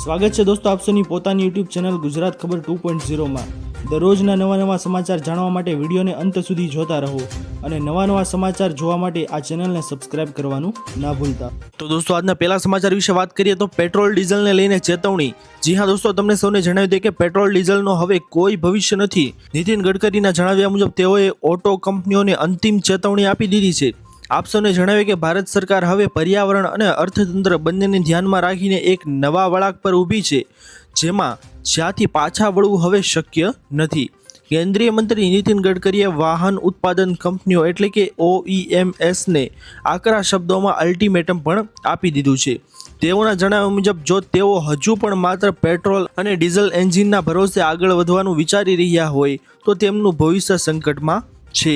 સ્વાગત છે દોસ્તો આપસોની પોતાની યુટ્યુબ ચેનલ ગુજરાત ખબર 2.0 માં દરરોજના નવા સમાચાર જાણવા માટે વિડીયોને અંત સુધી જોતા રહો અને નવા સમાચાર જોવા માટે આ ચેનલને સબસ્ક્રાઇબ કરવાનું ના ભૂલતા। તો દોસ્તો આજના પહેલા સમાચાર વિશે વાત કરીએ તો પેટ્રોલ ડીઝલને લઈને ચેતવણી। જી હા દોસ્તો, તમને સૌને જણાવી દઈએ કે પેટ્રોલ ડીઝલનો હવે કોઈ ભવિષ્ય નથી। નીતિન ગડકરીના જણાવ્યા મુજબ તેઓએ ઓટો કંપનીઓને અંતિમ ચેતવણી આપી દીધી છે। આપ સૌને જણાવ્યું કે ભારત સરકાર હવે પર્યાવરણ અને અર્થતંત્ર બંનેને ધ્યાનમાં રાખીને એક નવા વળાંક પર ઊભી છે, જેમાં જ્યાંથી પાછા વળવું હવે શક્ય નથી। કેન્દ્રીય મંત્રી નીતિન ગડકરીએ વાહન ઉત્પાદન કંપનીઓ એટલે કે OEMsને આકરા શબ્દોમાં અલ્ટિમેટમ પણ આપી દીધું છે। તેઓના જણાવ્યા મુજબ જો તેઓ હજુ પણ માત્ર પેટ્રોલ અને ડીઝલ એન્જિનના ભરોસે આગળ વધવાનું વિચારી રહ્યા હોય તો તેમનું ભવિષ્ય સંકટમાં છે।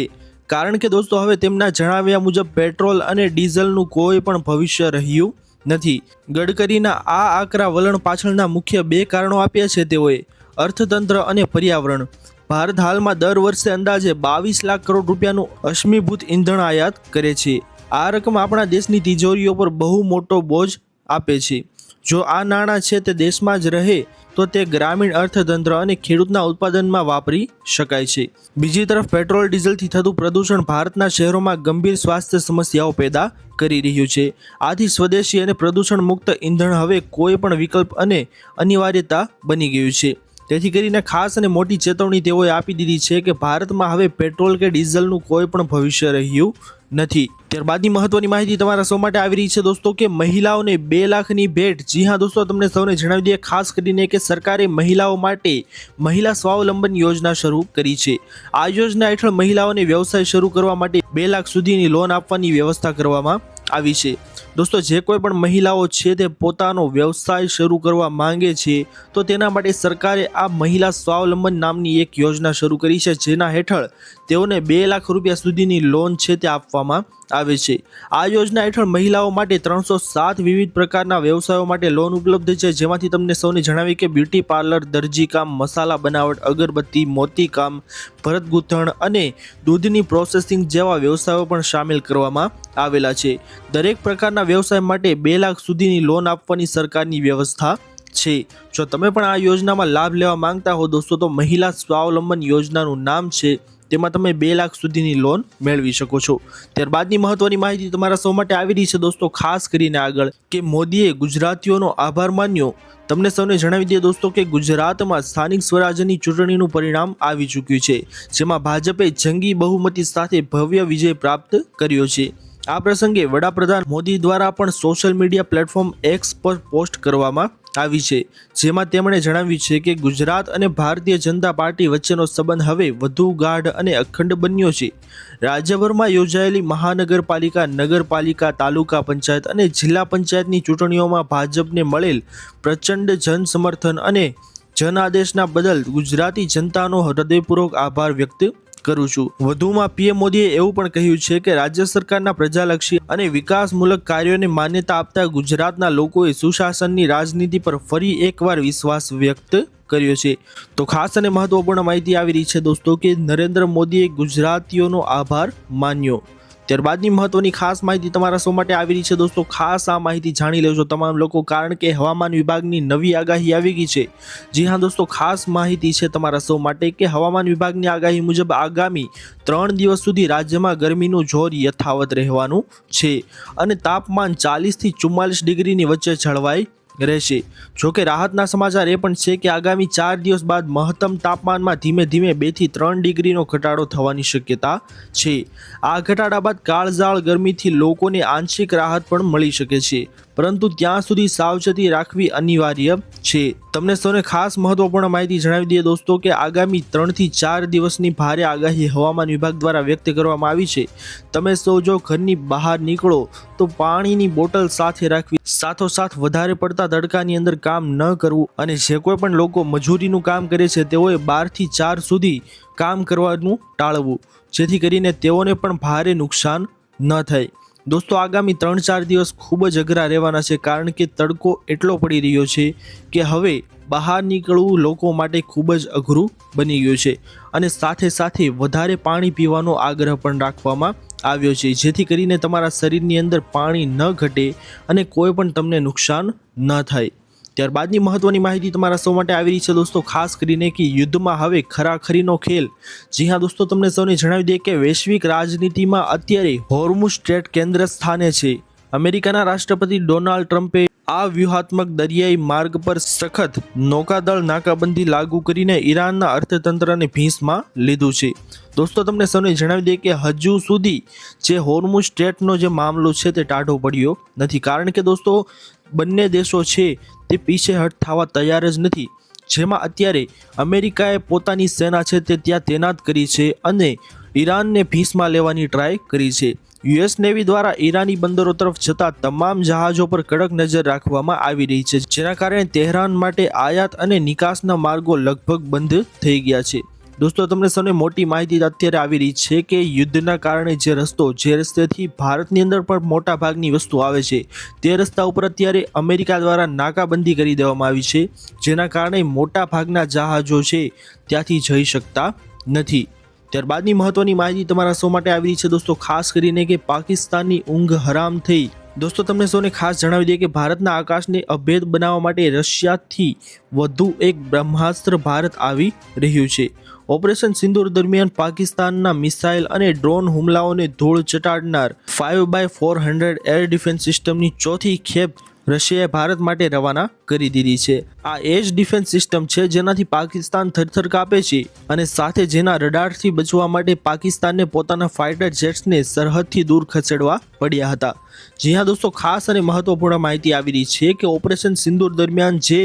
કારણ કે દોસ્તો હવે તેમના જણાવ્યા મુજબ પેટ્રોલ અને ડીઝલનું કોઈ પણ ભવિષ્ય રહ્યું નથી। ગડકરીના આ આકરા વલણ પાછળના મુખ્ય બે કારણો આપ્યા છે તેઓએ, અર્થતંત્ર અને પર્યાવરણ। ભારત હાલમાં દર વર્ષે અંદાજે 22 લાખ કરોડ રૂપિયાનું અશ્મિભૂત ઈંધણ આયાત કરે છે। આ રકમ આપણા દેશની તિજોરીઓ પર બહુ મોટો બોજ આપે છે। જો આ નાણાં છે તે દેશમાં જ રહે તો તે ગ્રામીણ અર્થતંત્ર અને ખેડૂતના ઉત્પાદનમાં વાપરી શકાય છે। બીજી તરફ પેટ્રોલ ડીઝલથી થતું પ્રદૂષણ ભારતના શહેરોમાં ગંભીર સ્વાસ્થ્ય સમસ્યાઓ પેદા કરી રહ્યું છે। આથી સ્વદેશી અને પ્રદૂષણ મુક્ત ઈંધણ હવે કોઈ પણ વિકલ્પ અને અનિવાર્યતા બની ગયું છે। તેથી કરીને ખાસ અને મોટી ચેતવણી તેઓએ આપી દીધી છે કે ભારતમાં હવે પેટ્રોલ કે ડીઝલનું કોઈ પણ ભવિષ્ય રહ્યું નથી। ત્યારબાદની મહત્વની માહિતી તમારા સૌ માટે આવી રહી છે દોસ્તો કે મહિલાઓને 2 લાખની ભેટ। જી હા દોસ્તો, તમને સૌને જણાવી દઈએ ખાસ કરીને કે સરકારે મહિલાઓ માટે મહિલા સ્વાવલંબન યોજના શરૂ કરી છે। આ યોજના હેઠળ મહિલાઓને વ્યવસાય શરૂ કરવા માટે 2 લાખ સુધીની લોન આપવાની વ્યવસ્થા કરવામાં આવી છે। દોસ્તો, જે કોઈ પણ મહિલાઓ છે તે પોતાનો વ્યવસાય શરૂ કરવા માંગે છે તો તેના માટે સરકારે આ મહિલા સ્વાવલંબન નામની એક યોજના શરૂ કરી છે, જેના હેઠળ તેઓને 2 લાખ રૂપિયા સુધીની લોન છે તે આપવામાં આવે છે। આ યોજના હેઠળ મહિલાઓ માટે 307 વિવિધ પ્રકારના વ્યવસાયો માટે લોન ઉપલબ્ધ છે, જેમાંથી તમને સૌને જણાવી કે બ્યુટી પાર્લર, દરજીકામ, મસાલા બનાવટ, અગરબત્તી, મોતીકામ, ભરત ગૂંથણ અને દૂધની પ્રોસેસિંગ જેવા વ્યવસાયો પણ સામેલ કરવામાં આવેલા છે। દરેક પ્રકારના વ્યવસાય માટે 2 લાખ સુધીની લોન આપવાની સરકારની વ્યવસ્થા છે। જો તમે પણ આ યોજનામાં લાભ લેવા માંગતા હો દોસ્તો તો મહિલા સ્વાવલંબન યોજનાનું નામ છે, તેમાં તમે 2 લાખ સુધીની લોન મેળવી શકો છો। ત્યારબાદની મહત્વની માહિતી તમારા સૌ માટે આવી રહી છે દોસ્તો, ખાસ કરીને આગળ કે મોદીએ ગુજરાતીઓનો આભાર માન્યો। તમને સૌને જણાવી દઈએ દોસ્તો કે ગુજરાતમાં સ્થાનિક સ્વરાજ્યની ચૂંટણીનું પરિણામ આવી ચૂક્યું છે, જેમાં ભાજપે જંગી બહુમતી સાથે ભવ્ય વિજય પ્રાપ્ત કર્યો છે। આ પ્રસંગે વડાપ્રધાન મોદી દ્વારા પણ સોશિયલ મીડિયા પ્લેટફોર્મ એક્સ પર પોસ્ટ કરવામાં આવી છે, જેમાં તેમણે જણાવ્યું છે કે ગુજરાત અને ભારતીય જનતા પાર્ટી વચ્ચેનો સંબંધ હવે વધુ ગાઢ અને અખંડ બન્યો છે। રાજ્યભરમાં યોજાયેલી મહાનગરપાલિકા, નગરપાલિકા, તાલુકા પંચાયત અને જિલ્લા પંચાયતની ચૂંટણીઓમાં ભાજપને મળેલ પ્રચંડ જન સમર્થન અને જન આદેશના બદલ ગુજરાતી જનતાનો હૃદયપૂર્વક આભાર વ્યક્ત કરું છું। વધુમાં પીએમ મોદીએ એવું પણ કહ્યું છે કે રાજ્ય સરકારના પ્રજાલક્ષી અને વિકાસમૂલક કાર્યોને માન્યતા આપતા ગુજરાતના લોકોએ સુશાસનની રાજનીતિ પર ફરી એકવાર વિશ્વાસ વ્યક્ત કર્યો છે। તો ખાસ અને મહત્વપૂર્ણ માહિતી આવી રહી છે દોસ્તો કે નરેન્દ્ર મોદીએ ગુજરાતીઓનો આભાર માન્યો। ત્યારબાદની મહત્વની ખાસ માહિતી તમારા સૌ માટે આવી રહી છે દોસ્તો, ખાસ આ માહિતી જાણી લેજો તમામ લોકો, કારણ કે હવામાન વિભાગની નવી આગાહી આવી ગઈ છે। જી હા દોસ્તો, ખાસ માહિતી છે તમારા સૌ માટે કે હવામાન વિભાગની આગાહી મુજબ આગામી 3 દિવસ સુધી રાજ્યમાં ગરમીનું જોર યથાવત રહેવાનું છે અને તાપમાન 40 થી 44 ડિગ્રીની વચ્ચે જળવાઈ રહેશે। જોકે રાહતના સમાચાર એ પણ છે કે આગામી 4 દિવસ બાદ મહત્તમ તાપમાનમાં ધીમે ધીમે 2 થી 3 ડિગ્રીનો ઘટાડો થવાની શક્યતા છે। આ ઘટાડા બાદ કાળઝાળ ગરમીથી લોકોને આંશિક રાહત પણ મળી શકે છે, પરંતુ ત્યાં સુધી સાવચેતી રાખવી અનિવાર્ય છે। તમને સૌને ખાસ મહત્વપૂર્ણ માહિતી જણાવી દઈએ દોસ્તો કે આગામી 3 થી 4 દિવસની ભારે આગાહી હવામાન વિભાગ દ્વારા વ્યક્ત કરવામાં આવી છે। તમે સૌ જો ઘરની બહાર નીકળો તો પાણીની બોટલ સાથે રાખવી, સાથોસાથ વધારે પડતા તડકાની અંદર કામ ન કરવું અને જે કોઈ પણ લોકો મજૂરીનું કામ કરે છે તેઓએ 12 થી 4 સુધી કામ કરવાનું ટાળવું, જેથી કરીને તેઓને પણ ભારે નુકસાન ન થાય। દોસ્તો, આગામી 3-4 દિવસ ખૂબ જ અઘરા રહેવાના છે, કારણ કે તડકો એટલો પડી રહ્યો છે કે હવે બહાર નીકળવું લોકો માટે ખૂબ જ અઘરું બની ગયું છે અને સાથે સાથે વધારે પાણી પીવાનો આગ્રહ પણ રાખવામાં આવ્યો છે, જેથી કરીને તમારા શરીરની અંદર પાણી ન ઘટે અને કોઈ પણ તમને નુકસાન ન થાય। ત્યારબાદની મહત્વની માહિતી તમારા સૌ માટે આવી રહી છે દોસ્તો, ખાસ કરીને કે યુદ્ધમાં હવે ખરાખરીનો ખેલ. જી હા દોસ્તો, તમને સૌને જણાવી દઈએ કે વૈશ્વિક રાજનીતિમાં અત્યારે હોર્મુઝ સ્ટ્રેટ કેન્દ્ર સ્થાને છે. અમેરિકાના રાષ્ટ્રપતિ ડોનાલ્ડ ટ્રમ્પે આ વ્યૂહાત્મક દરિયાઈ માર્ગ પર સખત નૌકાદળ નાકાબંધી લાગુ કરીને ઈરાનના અર્થતંત્રને ભીંસમાં લીધું છે. દોસ્તો તમને સૌને જણાવી દઈએ કે હજુ સુધી જે હોર્મુઝ સ્ટ્રેટનો જે મામલો છે તે ટાઢો પડ્યો નથી, કારણ કે દોસ્તો બંને દેશો છે તે પીછેહટ થવા તૈયાર જ નથી. જેમાં અત્યારે અમેરિકાએ પોતાની સેના છે તે ત્યાં તૈનાત કરી છે અને ઈરાનને ભીંસમાં લેવાની ટ્રાય કરી છે. યુએસ નેવી દ્વારા ઈરાની બંદરો તરફ જતા તમામ જહાજો પર કડક નજર રાખવામાં આવી રહી છે, જેના કારણે તેહરાન માટે આયાત અને નિકાસના માર્ગો લગભગ બંધ થઈ ગયા છે. દોસ્તો તમને સૌને મોટી માહિતી અત્યારે આવી રહી છે કે યુદ્ધના કારણે જે રસ્તેથી ભારતની અંદર પણ મોટા ભાગની વસ્તુ આવે છે તે રસ્તા ઉપર અત્યારે અમેરિકા દ્વારા નાકાબંધી કરી દેવામાં આવી છે, જેના કારણે મોટા ભાગના જહાજો છે ત્યાંથી જઈ શકતા નથી. ત્યારબાદની મહત્વની માહિતી તમારા સૌ માટે આવી રહી છે દોસ્તો, ખાસ કરીને કે પાકિસ્તાનની ઊંઘ હરામ થઈ. દોસ્તો તમને સૌને ખાસ જણાવી દઈએ કે ભારતના આકાશને અભેદ બનાવવા માટે રશિયાથી વધુ એક બ્રહ્માસ્ત્ર ભારત આવી રહ્યું છે. ઓપરેશન સિંદૂર દરમિયાન પાકિસ્તાનના મિસાઇલ અને ડ્રોન હુમલાઓને ધૂળ ચટાડનાર 5x400 એર ડિફેન્સ સિસ્ટમની ચોથી ખેપ રશિયાએ ભારત માટે રવાના કરી દીધી છે. આ એજ ડિફેન્સ સિસ્ટમ છે જેનાથી પાકિસ્તાન થરથર કાપે છે અને સાથે જેના રડારથી બચવા માટે પાકિસ્તાનને પોતાના ફાઇટર જેટ્સને સરહદથી દૂર ખસેડવા પડ્યા હતા. જી હા દોસ્તો, ખાસ અને મહત્વપૂર્ણ માહિતી આવી રહી છે કે ઓપરેશન સિંદૂર દરમિયાન જે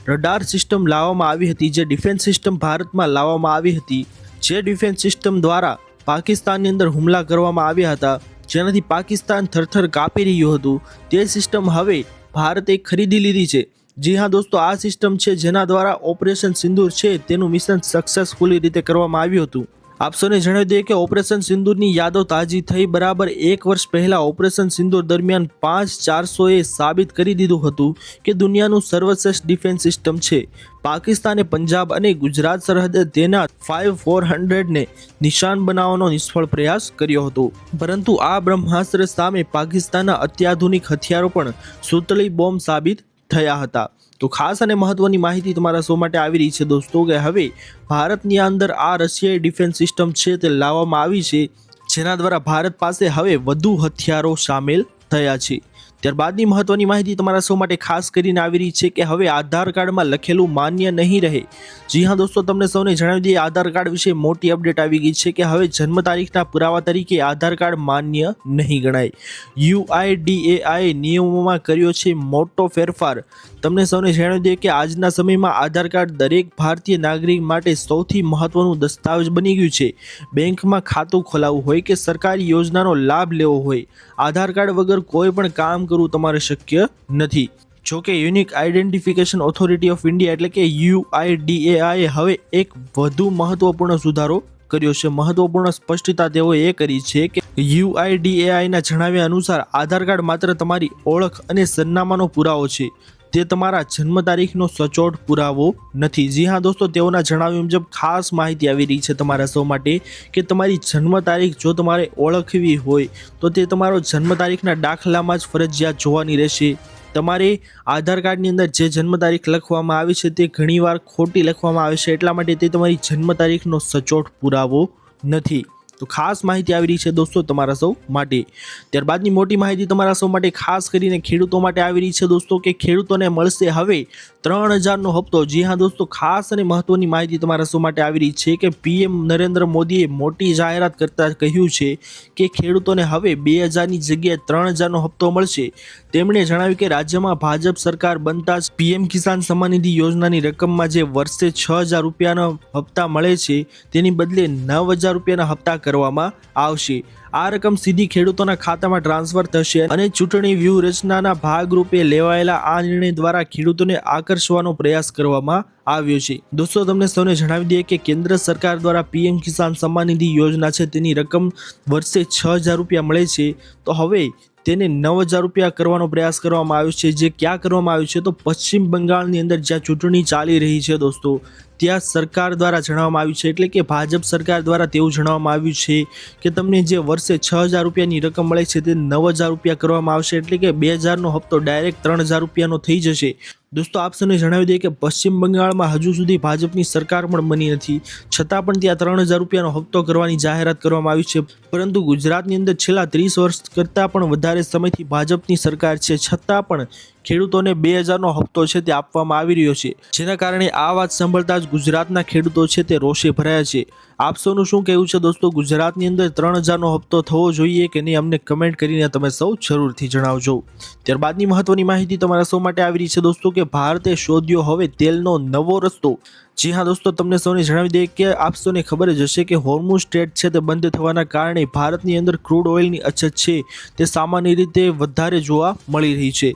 રડાર સિસ્ટમ લાવવામાં આવી હતી, જે ડિફેન્સ સિસ્ટમ ભારતમાં લાવવામાં આવી હતી, જે ડિફેન્સ સિસ્ટમ દ્વારા પાકિસ્તાનની અંદર હુમલા કરવામાં આવ્યા હતા, જેનાથી પાકિસ્તાન થરથર કાપી રહ્યું હતું, તે સિસ્ટમ હવે ભારતે ખરીદી લીધી છે. જી હા દોસ્તો, આ સિસ્ટમ છે જેના દ્વારા ઓપરેશન સિંદૂર છે તેનું મિશન સક્સેસફુલી રીતે કરવામાં આવ્યું હતું. આપ સૌને જણાવી દઈએ કે ઓપરેશન સિંદૂરની યાદો તાજી થઈ. બરાબર 1 વર્ષ પહેલા ઓપરેશન સિંદૂર દરમિયાન 5-400એ સાબિત કરી દીધું હતું કે દુનિયાનું સર્વશ્રેષ્ઠ ડિફેન્સ સિસ્ટમ છે. પાકિસ્તાને પંજાબ અને ગુજરાત સરહદે તેના 5-400ને નિશાન બનાવવાનો નિષ્ફળ પ્રયાસ કર્યો હતો, પરંતુ આ બ્રહ્માસ્ત્ર સામે પાકિસ્તાનના અત્યાધુનિક હથિયારો પણ સુતળી બોમ્બ સાબિત થયા હતા. તો ખાસ અને મહત્વની માહિતી તમારા સૌ માટે આવી રહી છે દોસ્તો કે હવે ભારતની અંદર આ રશિયાઈ ડિફેન્સ સિસ્ટમ છે તે લાવવામાં આવી છે, જેના દ્વારા ભારત પાસે હવે વધુ હથિયારો સામેલ થયા છે. ત્યારબાદની મહત્વની માહિતી તમારા સૌ માટે ખાસ કરીને આવી રહી છે કે હવે આધાર કાર્ડમાં લખેલું માન્ય નહીં રહે. જી હા દોસ્તો, તમને સૌને જણાવી દઈએ આધાર કાર્ડ વિશે મોટી અપડેટ આવી ગઈ છે કે હવે જન્મ તારીખના પુરાવા તરીકે આધાર કાર્ડ માન્ય નહીં ગણાય. UIDAI નિયમોમાં કર્યો છે મોટો ફેરફાર. તમને સૌને જણાવી દઈએ કે આજના સમયમાં આધાર કાર્ડ દરેક ભારતીય નાગરિક માટે સૌથી મહત્વનું દસ્તાવેજ બની ગયું છે. બેંકમાં ખાતું ખોલાવવું હોય કે સરકારી યોજનાનો લાભ લેવો હોય, આધાર કાર્ડ વગર કોઈ પણ કામ કરવું તમારે શક્ય નથી. જોકે unique identification authority of India એટલે કે UIDAI હવે એક વધુ મહત્વપૂર્ણ સુધારો કર્યો છે. મહત્વપૂર્ણ સ્પષ્ટતા તેઓએ એ કરી છે કે UIDAI ના જણાવ્યા અનુસાર આધાર કાર્ડ માત્ર તમારી ઓળખ અને સરનામાનો પુરાવો છે, તે તમારા જન્મ તારીખનો સચોટ પુરાવો નથી. જી હા દોસ્તો, તેઓના જણાવ્યા મુજબ ખાસ માહિતી આવી રહી છે તમારા સૌ માટે કે તમારી જન્મ તારીખ જો તમારે ઓળખવી હોય તો તે તમારો જન્મ તારીખના દાખલામાં જ ફરજિયાત જોવાની રહેશે. તમારે આધાર કાર્ડની અંદર જે જન્મ તારીખ લખવામાં આવી છે તે ઘણીવાર ખોટી લખવામાં આવે છે, એટલા માટે તે તમારી જન્મ તારીખનો સચોટ પુરાવો નથી. તો ખાસ માહિતી આવી રહી છે દોસ્તો તમારા સૌ માટે. ત્યારબાદની મોટી માહિતી તમારા સૌ માટે ખાસ કરીને ખેડૂતો માટે આવી રહી છે દોસ્તો કે ખેડૂતોને મળશે હવે 3000નો હપ્તો. જી હા દોસ્તો, ખાસ અને મહત્વની માહિતી તમારા સૌ માટે આવી રહી છે કે PM નરેન્દ્ર મોદીએ મોટી જાહેરાત કરતા કહ્યું છે કે ખેડૂતોને હવે 2000ની જગ્યાએ 3000નો હપ્તો મળશે. તેમણે જણાવ્યું કે રાજ્યમાં ભાજપ સરકાર બનતા જ PM કિસાન સન્માન નિધિ યોજનાની રકમમાં જે વર્ષે 6000 રૂપિયાના હપ્તા મળે છે તેની બદલે 9000 રૂપિયાના હપ્તા કરવામાં આવશે. આ રકમ સીધી ખેડૂતોના ખાતામાં ટ્રાન્સફર થશે અને ચૂંટણી વ્યૂહરચનાના ભાગરૂપે લેવાયેલા આ નિર્ણય દ્વારા ખેડૂતોને આકર્ષવાનો પ્રયાસ કરવામાં આવ્યો છે. દોસ્તો તમને સૌને જણાવી દઈએ કે કેન્દ્ર સરકાર દ્વારા PM કિસાન સન્માન નિધિ યોજના છે તેની રકમ વર્ષે 6000 રૂપિયા મળે છે, તો હવે તેને 9000 રૂપિયા કરવાનો પ્રયાસ કરવામાં આવ્યો છે. જે ક્યાં કરવામાં આવ્યું છે તો પશ્ચિમ બંગાળની અંદર જ્યાં ચૂંટણી ચાલી રહી છે દોસ્તો, ત્યાં સરકાર દ્વારા જણાવવામાં આવ્યું છે, એટલે કે ભાજપ સરકાર દ્વારા તેવું જણાવવામાં આવ્યું છે કે તમને જે વર્ષે 6000 રૂપિયાની રકમ મળે છે તે 9000 રૂપિયા કરવામાં આવશે, એટલે કે 2000નો હપ્તો ડાયરેક્ટ 3000 રૂપિયાનો થઈ જશે. દોસ્તો આપ સૌને જણાવી દઈએ કે પશ્ચિમ બંગાળમાં હજુ સુધી ભાજપની સરકાર પણ બની નથી, છતાં પણ ત્યાં 3000 રૂપિયાનો હપ્તો કરવાની જાહેરાત કરવામાં આવી છે. પરંતુ ગુજરાતની અંદર છેલ્લા 30 વર્ષ કરતાં પણ વધારે સમયથી ભાજપની સરકાર છે, છતાં પણ ખેડૂતોને 2000નો હપ્તો છે તે આપવામાં આવી રહ્યો છે, જેના કારણે આ વાત સાંભળતા જ ગુજરાતના ખેડૂતો છે તે રોષે ભરાયા છે. આપ સૌનું શું કહેવું છે દોસ્તો? ગુજરાતની અંદર 3000નો હપ્તો થવો જોઈએ કે નહીં? અમને કમેન્ટ કરીને તમે સૌ જરૂરથી જણાવજો. ત્યારબાદની મહત્વની માહિતી તમારા સૌ માટે આવી રહી છે દોસ્તો કે ભારતે શોધ્યો હવે તેલનો નવો રસ્તો. જી હા દોસ્તો, તમને સૌને જણાવી દઈએ કે આપ સૌને ખબર જ હશે કે હોર્મુઝ સ્ટ્રેટ છે તે બંધ થવાના કારણે ભારતની અંદર ક્રૂડ ઓઇલની અછત છે તે સામાન્ય રીતે વધારે જોવા મળી રહી છે.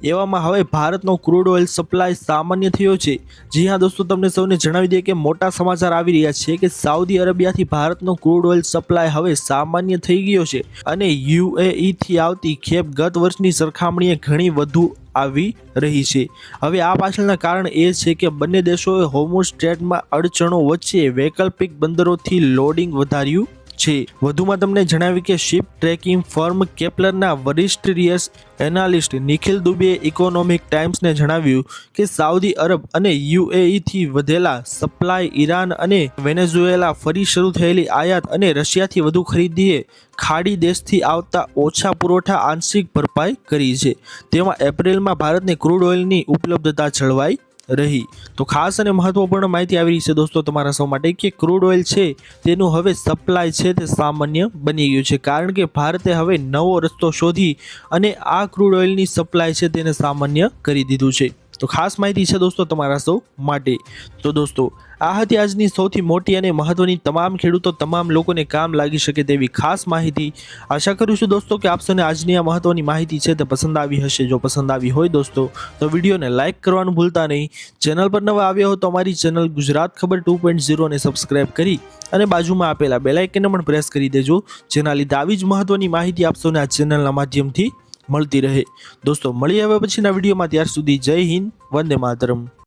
એવામાં હવે ભારતનો ક્રૂડ ઓઇલ સપ્લાય સામાન્ય થયો છે. જી હા દોસ્તો, તમને સૌને જણાવી દઈએ કે મોટા સમાચાર આવી રહ્યા છે કે સાઉદી અરેબિયાથી ભારતનો ક્રૂડ ઓઇલ સપ્લાય હવે સામાન્ય થઈ ગયો છે અને યુએઈ થી આવતી ખેપ ગત વર્ષની સરખામણીએ ઘણી વધુ આવી રહી છે. હવે આ પાછળના કારણ એ છે કે બંને દેશોએ હોર્મુઝ સ્ટ્રેટમાં અડચણો વચ્ચે વૈકલ્પિક બંદરોથી લોડિંગ વધાર્યું છે. વધુમાં તમને જણાવી કે શિપ ટ્રેકિંગ ફર્મ કેપ્લરના વરિષ્ઠ રિસર્ચ એનાલિસ્ટ નિખિલ દુબેએ ઇકોનોમિક ટાઈમ્સને જણાવ્યું કે સાઉદી અરબ અને યુએઈ થી વધેલા સપ્લાય, ઈરાન અને વેનેઝુએલા ફરી શરૂ થયેલી આયાત અને રશિયાથી વધુ ખરીદીએ ખાડી દેશથી આવતા ઓછા પુરવઠા આંશિક ભરપાઈ કરી છે. તેમાં એપ્રિલમાં ભારતને ક્રૂડ ઓઇલની ઉપલબ્ધતા જળવાઈ રહી. તો ખાસ અને મહત્વપૂર્ણ માહિતી આવી રહી છે દોસ્તો તમારા સૌ માટે કે ક્રૂડ ઓઇલ છે તેનું હવે સપ્લાય છે તે સામાન્ય બની ગયું છે, કારણ કે ભારતે હવે નવો રસ્તો શોધી અને આ ક્રૂડ ઓઇલની સપ્લાય છે તેને સામાન્ય કરી દીધું છે. તો ખાસ માહિતી છે દોસ્તો તમારા સૌ માટે. તો દોસ્તો આ હતી આજની સૌથી મોટી અને મહત્વની તમામ ખેડૂતો, તમામ લોકોને કામ લાગી શકે તેવી ખાસ માહિતી. આશા કરું છું દોસ્તો કે આપ સૌને આજની આ મહત્વની માહિતી છે તે પસંદ આવી હશે. જો પસંદ આવી હોય દોસ્તો તો વિડીયોને લાઇક કરવાનું ભૂલતા નહીં. ચેનલ પર નવા આવ્યા હો તો અમારી ચેનલ ગુજરાત ખબર 2.0 ને સબસ્ક્રાઇબ કરી અને બાજુમાં આપેલા બેલ આઇકનને પણ પ્રેસ કરી દેજો, જેના લીધે આવી જ મહત્વની માહિતી આપ સૌને આ ચેનલના માધ્યમથી મળતી રહે. દોસ્તો મળીએ હવે પછીના વિડીયોમાં. ત્યાર સુધી જય હિન્દ, વંદે માતરમ.